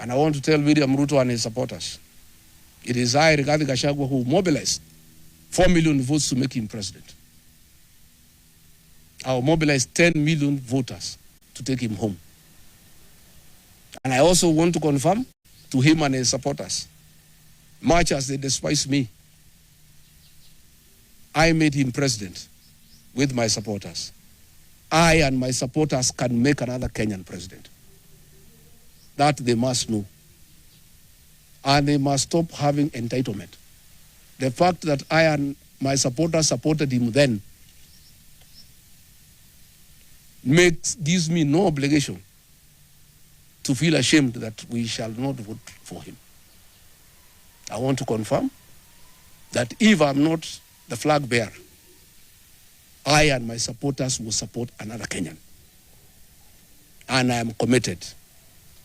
And I want to tell William Ruto and his supporters, it is I, Rigathi Gachagua, who mobilized 4 million votes to make him president. I will mobilize 10 million voters to take him home. And I also want to confirm to him and his supporters, much as they despise me, I made him president with my supporters. I and my supporters can make another Kenyan president. That they must know. And they must stop having entitlement. The fact that I and my supporters supported him then gives me no obligation to feel ashamed that we shall not vote for him. I want to confirm that if I'm not the flag bearer, I and my supporters will support another Kenyan. And I am committed.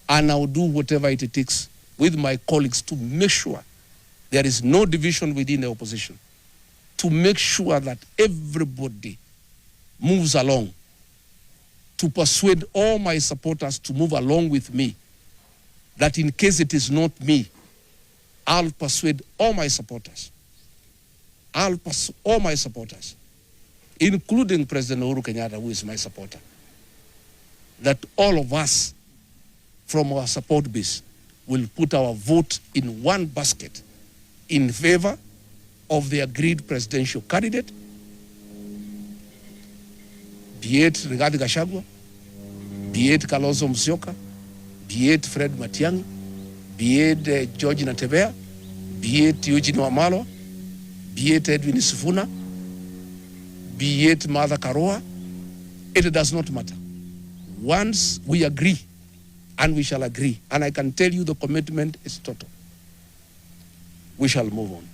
And I will do whatever it takes with my colleagues to make sure there is no division within the opposition, to make sure that everybody moves along, to persuade all my supporters to move along with me, that in case it is not me, I'll persuade all my supporters. All my supporters, including President Uhuru Kenyatta, who is my supporter, that all of us from our support base will put our vote in one basket in favor of the agreed presidential candidate, be it Rigathi Gachagua, be it Kalonzo Musyoka, be it Fred Matiang'i, be it George Natebea, be it Eugene Wamalwa, be it Edwin Sifuna, be it Martha Karua, it does not matter. Once we agree, and we shall agree, and I can tell you the commitment is total, we shall move on.